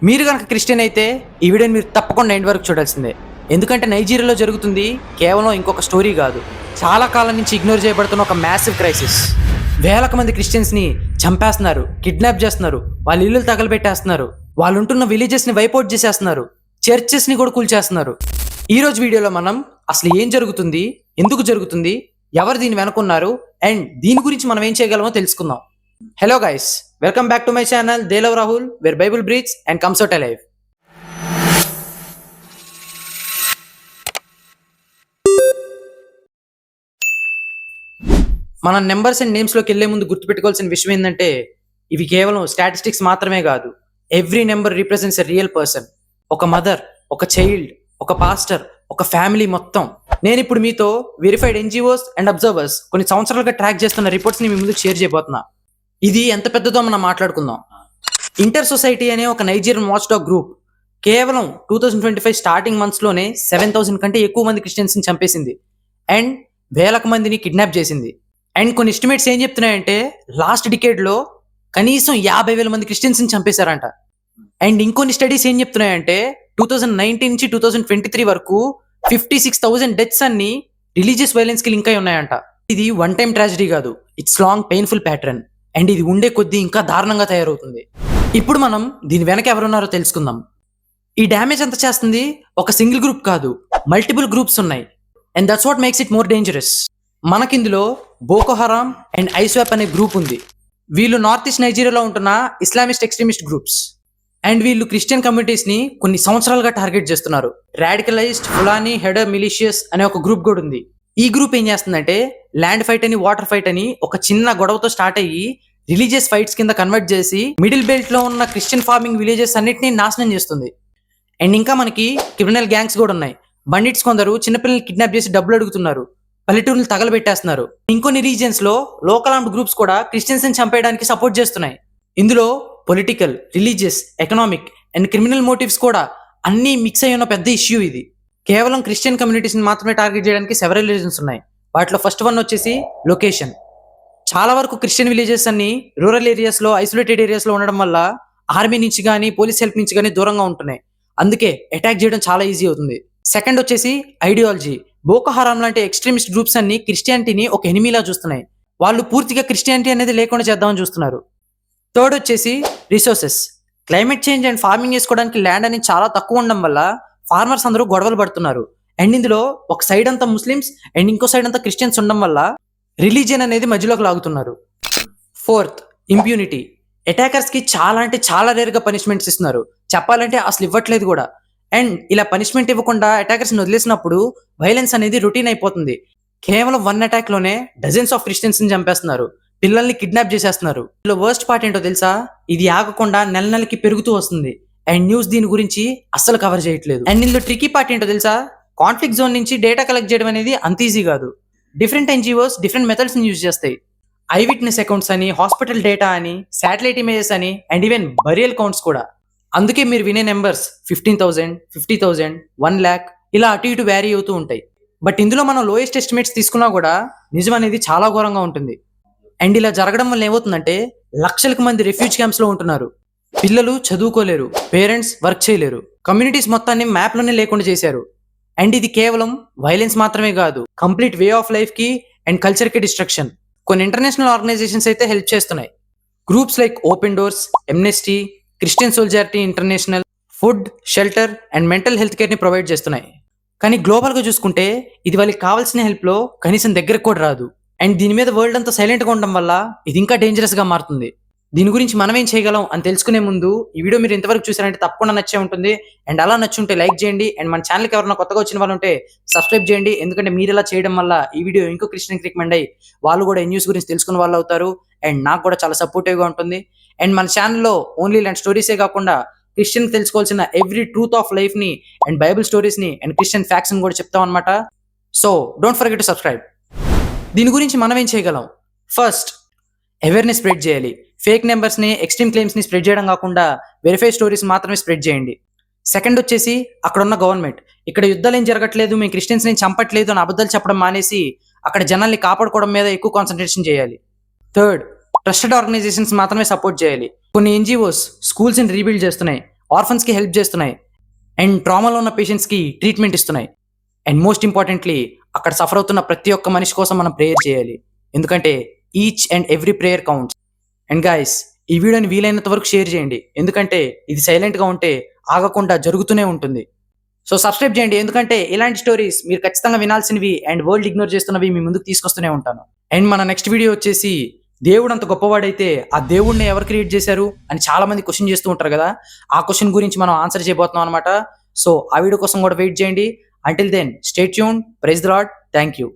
మీరు కనుక క్రిస్టియన్ అయితే ఈ వీడియోని మీరు తప్పకుండా ఎండ్ వరకు చూడాల్సిందే. ఎందుకంటే నైజీరియాలో జరుగుతుంది కేవలం ఇంకొక స్టోరీ కాదు, చాలా కాలం నుంచి ఇగ్నోర్ చేయబడుతున్న ఒక మ్యాసివ్ క్రైసిస్. వేలకు మంది క్రిస్టియన్స్ని చంపేస్తున్నారు, కిడ్నాప్ చేస్తున్నారు, వాళ్ళ ఇల్లు తగలబెట్టేస్తున్నారు, వాళ్ళు ఉంటున్న విలేజెస్ని వైపౌట్ చేసేస్తున్నారు, చర్చెస్ని కూడా కూల్చేస్తున్నారు. ఈ రోజు వీడియోలో మనం అసలు ఏం జరుగుతుంది, ఎందుకు జరుగుతుంది, ఎవరు దీన్ని వెనుకున్నారు అండ్ దీని గురించి మనం ఏం చేయగలమో తెలుసుకుందాం. Hello guys, welcome back to my channel the love Rahul, where bible breathes and comes out alive. మన నెంబర్స్ అండ్ నేమ్స్లోకి వెళ్లే ముందు గుర్తుపెట్టుకోవాల్సిన విషయం ఏంటంటే ఇవి కేవలం స్టాటిస్టిక్స్ మాత్రమే కాదు. Every number represents a real person. ఒక మదర్, ఒక చైల్డ్, ఒక పాస్టర్, ఒక ఫ్యామిలీ మొత్తం. నేను ఇప్పుడు మీతో వెరిఫైడ్ ఎన్జిఓస్ అండ్ అబ్జర్వర్స్ కొన్ని సంవత్సరాలుగా ట్రాక్ చేస్తున్న రిపోర్ట్స్ని మీ ముందుకు షేర్ చేయబోతున్నా. ఇది ఎంత పెద్దదో మనం మాట్లాడుకుందాం. ఇంటర్ సొసైటీ అనే ఒక నైజీరియన్ వాచ్ డాగ్ గ్రూప్ కేవలం 2025 స్టార్టింగ్ మంత్స్లోనే 7,000 కంటే ఎక్కువ మంది క్రిస్టియన్స్ని చంపేసింది అండ్ వేలకు మందిని కిడ్నాప్ చేసింది. అండ్ కొన్ని ఎస్టిమేట్స్ ఏం చెప్తున్నాయంటే లాస్ట్ డికేడ్లో కనీసం 50,000 మంది క్రిస్టియన్స్ని చంపేశారంట. అండ్ ఇంకొన్ని స్టడీస్ ఏం చెప్తున్నాయంటే 2019 నుంచి 2023 వరకు 56,000 డెత్స్ అన్ని రిలీజియస్ వైలెన్స్కి లింక్ అయి ఉన్నాయంట. ఇది వన్ టైం ట్రాజడీ కాదు, it's long painful pattern and ఇది ఉండే కొద్దీ ఇంకా దారుణంగా తయారవుతుంది. ఇప్పుడు మనం దీని వెనక ఎవరున్నారో తెలుసుకుందాం. ఈ డ్యామేజ్ అంతా చేస్తుంది ఒక సింగిల్ గ్రూప్ కాదు, మల్టిపుల్ గ్రూప్స్ ఉన్నాయి and that's what makes it more dangerous. మనకిందులో బోకో హరామ్ అండ్ ఐస్వాప్ అనే గ్రూప్ ఉంది. వీళ్ళు నార్త్ ఈస్ట్ నైజీరియాలో ఉంటున్న ఇస్లామిస్ట్ ఎక్స్ట్రీమిస్ట్ గ్రూప్స్ అండ్ వీళ్ళు క్రిస్టియన్ కమ్యూనిటీస్ని కొన్ని సంవత్సరాలుగా టార్గెట్ చేస్తున్నారు. రాడికలైజ్డ్ ఫులానీ హెడర్ మిలీషియస్ అనే ఒక గ్రూప్ కూడా ఉంది. ఈ గ్రూప్ ఏం చేస్తుందంటే ల్యాండ్ ఫైట్ అని, వాటర్ ఫైట్ అని ఒక చిన్న గొడవతో స్టార్ట్ అయ్యి రిలీజియస్ ఫైట్స్ కింద కన్వర్ట్ చేసి మిడిల్ బెల్ట్ లో ఉన్న క్రిస్టియన్ ఫార్మింగ్ విలేజెస్ అన్నిటిని నాశనం చేస్తుంది. అండ్ ఇంకా మనకి క్రిమినల్ గ్యాంగ్స్ కూడా ఉన్నాయి. బండిట్స్ కొందరు చిన్నపిల్లల్ని కిడ్నాప్ చేసి డబ్బులు అడుగుతున్నారు, పల్లెటూరులు తగలబెట్టేస్తున్నారు. ఇంకొన్ని రీజియన్స్ లో లోకల్ ఆర్మ్డ్ గ్రూప్స్ కూడా క్రిస్టియన్స్ ని చంపేయడానికి సపోర్ట్ చేస్తున్నాయి. ఇందులో political, religious, economic and criminal motives కూడా అన్ని మిక్స్ అయ్యి ఉన్న పెద్ద ఇష్యూ ఇది. కేవలం క్రిస్టియన్ కమ్యూనిటీస్ని మాత్రమే టార్గెట్ చేయడానికి సెవెరల్ రీజన్స్ ఉన్నాయి. వాటిలో ఫస్ట్ వన్ వచ్చేసి లొకేషన్. చాలా వరకు క్రిస్టియన్ విలేజెస్ అన్ని రూరల్ ఏరియాస్లో, ఐసోలేటెడ్ ఏరియాస్లో ఉండడం వల్ల ఆర్మీ నుంచి కానీ పోలీస్ హెల్ప్ నుంచి కానీ దూరంగా ఉంటున్నాయి. అందుకే అటాక్ చేయడం చాలా ఈజీ అవుతుంది. సెకండ్ వచ్చేసి ఐడియాలజీ. బోకో హరామ్ లాంటి ఎక్స్ట్రీమిస్ట్ గ్రూప్స్ అన్ని క్రిస్టియానిటీని ఒక ఎనిమీలా చూస్తున్నాయి. వాళ్ళు పూర్తిగా క్రిస్టియానిటీ అనేది లేకుండా చేద్దామని చూస్తున్నారు. థర్డ్ వచ్చేసి resources. Climate change and farming చేసుకోవడానికి ల్యాండ్ అనేది చాలా తక్కువ ఉండడం వల్ల ఫార్మర్స్ అందరూ గొడవలు పడుతున్నారు. అండ్ ఇందులో ఒక సైడ్ అంతా ముస్లిమ్స్ అండ్ ఇంకో సైడ్ అంతా క్రిస్టియన్స్ ఉండడం వల్ల రిలీజియన్ అనేది మధ్యలోకి లాగుతున్నారు. Fourth, impunity. అటాకర్స్ కి చాలా అంటే చాలా రేర్ గా పనిష్మెంట్స్ ఇస్తున్నారు, చెప్పాలంటే అసలు ఇవ్వట్లేదు కూడా. అండ్ ఇలా పనిష్మెంట్ ఇవ్వకుండా అటాకర్స్ ని వదిలేసినప్పుడు వైలెన్స్ అనేది రొటీన్ అయిపోతుంది. కేవలం వన్ అటాక్ లోనే డజన్స్ ఆఫ్ క్రిస్టియన్స్ ని చంపేస్తున్నారు, పిల్లల్ని కిడ్నాప్ చేసేస్తున్నారు. ఇలా వర్స్ట్ పార్ట్ ఏంటో తెలుసా, ఇది ఆగకుండా నెల నెలకి పెరుగుతూ వస్తుంది అండ్ న్యూస్ దీని గురించి అస్సలు కవర్ చేయట్లేదు. అండ్ ఇందులో ట్రికీ పార్ట్ ఏంటో తెలుసా, కాన్ఫ్లిక్ట్ జోన్ నుంచి డేటా కలెక్ట్ చేయడం అనేది అంత ఈజీ కాదు. డిఫరెంట్ ఎన్జిఓస్ డిఫరెంట్ మెథడ్స్ ని యూజ్ చేస్తాయి. ఐ విట్నెస్ అకౌంట్స్ అని, హాస్పిటల్ డేటా అని, శాటిలైట్ ఇమేజెస్ అని అండ్ ఈవెన్ బరియల్ కౌంట్స్ కూడా. అందుకే మీరు వినే నెంబర్స్ 15,000, 50,000, 1 lakh ఇలా అటు ఇటు వ్యారీ అవుతూ ఉంటాయి. బట్ ఇందులో మనం లోయెస్ట్ ఎస్టిమేట్స్ తీసుకున్నా కూడా నిజం అనేది చాలా ఘోరంగా ఉంటుంది. అండ్ ఇలా జరగడం వల్ల ఏమవుతుందంటే లక్షలకు మంది రెఫ్యూజ్ క్యాంప్స్ లో ఉంటున్నారు. పిల్లలు చదువుకోలేరు, పేరెంట్స్ వర్క్ చేయలేరు, కమ్యూనిటీస్ మొత్తాన్ని మ్యాప్లోనే లేకుండా చేశారు. అండ్ ఇది కేవలం వైలెన్స్ మాత్రమే కాదు, కంప్లీట్ వే ఆఫ్ లైఫ్ కి అండ్ కల్చర్ కి డిస్ట్రక్షన్. కొన్ని ఇంటర్నేషనల్ ఆర్గనైజేషన్స్ అయితే హెల్ప్ చేస్తున్నాయి. Groups like open doors, amnesty, Christian solidarity international food, shelter and mental health care ని ప్రొవైడ్ చేస్తున్నాయి. కానీ గ్లోబల్ గా చూసుకుంటే ఇది వాళ్ళకి కావాల్సిన హెల్ప్ లో కనీసం దగ్గరకు కూడా రాదు. అండ్ దీని మీద వరల్డ్ అంతా సైలెంట్ గా ఉండడం వల్ల ఇది ఇంకా డేంజరస్ గా మారుతుంది. దీని గురించి మనం ఏం చేయగలం అని తెలుసుకునే ముందు ఈ వీడియో మీరు ఎంతవరకు చూసారంటే తప్పకుండా నచ్చే ఉంటుంది. అండ్ అలా నచ్చుంటే లైక్ చేయండి. అండ్ మన ఛానల్కి ఎవరైనా కొత్తగా వచ్చిన వాళ్ళు ఉంటే సబ్స్క్రైబ్ చేయండి. ఎందుకంటే మీరు ఇలా చేయడం వల్ల ఈ వీడియో ఇంకో క్రిస్టియన్కి రికమెండ్ అయ్యి వాళ్ళు కూడా న్యూస్ గురించి తెలుసుకున్న వాళ్ళు అవుతారు. అండ్ నాకు కూడా చాలా సపోర్టివ్గా ఉంటుంది. అండ్ మన ఛానల్లో ఓన్లీ ఇలాంటి స్టోరీసే కాకుండా క్రిస్టియన్ తెలుసుకోవాల్సిన ఎవ్రీ ట్రూత్ ఆఫ్ లైఫ్ ని అండ్ బైబుల్ స్టోరీస్ ని అండ్ క్రిస్టియన్ ఫ్యాక్ట్స్ ని కూడా చెప్తాం అనమాట. So don't forget to subscribe. దీని గురించి మనం ఏం చేయగలం, ఫస్ట్ అవేర్నెస్ స్ప్రెడ్ చేయాలి. ఫేక్ నెంబర్స్ని, ఎక్స్ట్రీమ్ క్లెయిమ్స్ని స్ప్రెడ్ చేయడం కాకుండా వెరిఫై స్టోరీస్ మాత్రమే స్ప్రెడ్ చేయండి. సెకండ్ వచ్చేసి అక్కడ ఉన్న గవర్నమెంట్ ఇక్కడ యుద్ధాలు ఏం జరగట్లేదు, మేము క్రిస్టియన్స్ని చంపట్లేదు అని అబద్ధాలు చెప్పడం మానేసి అక్కడ జనాల్ని కాపాడుకోవడం మీద ఎక్కువ కాన్సన్ట్రేషన్ చేయాలి. థర్డ్, ట్రస్టెడ్ ఆర్గనైజేషన్స్ మాత్రమే సపోర్ట్ చేయాలి. కొన్ని ఎన్జిఓస్ స్కూల్స్ని రీబిల్డ్ చేస్తున్నాయి, ఆర్ఫన్స్కి హెల్ప్ చేస్తున్నాయి, అండ్ ట్రామాలో ఉన్న పేషెంట్స్కి ట్రీట్మెంట్ ఇస్తున్నాయి. అండ్ మోస్ట్ ఇంపార్టెంట్లీ అక్కడ సఫర్ అవుతున్న ప్రతి ఒక్క మనిషి కోసం మనం ప్రేయర్ చేయాలి, ఎందుకంటే each and every prayer counts. And guys, ఈ వీడియోని వీలైనంత వరకు షేర్ చేయండి, ఎందుకంటే ఇది సైలెంట్గా ఉంటే ఆగకుండా జరుగుతూనే ఉంటుంది. సో సబ్స్క్రైబ్ చేయండి, ఎందుకంటే ఇలాంటి స్టోరీస్ మీరు ఖచ్చితంగా వినాల్సినవి అండ్ వరల్డ్ ఇగ్నోర్ చేస్తున్నవి మీ ముందుకు తీసుకొస్తూనే ఉంటాను. అండ్ మన నెక్స్ట్ వీడియో వచ్చేసి, దేవుడు అంత గొప్పవాడైతే ఆ దేవుడిని ఎవరు క్రియేట్ చేశారు అని చాలా మంది క్వశ్చన్ చేస్తూ ఉంటారు కదా, ఆ క్వశ్చన్ గురించి మనం ఆన్సర్ చేయబోతున్నాం అనమాట. సో ఆ వీడియో కోసం కూడా వెయిట్ చేయండి. Until then stay tuned. Praise the Lord. Thank you.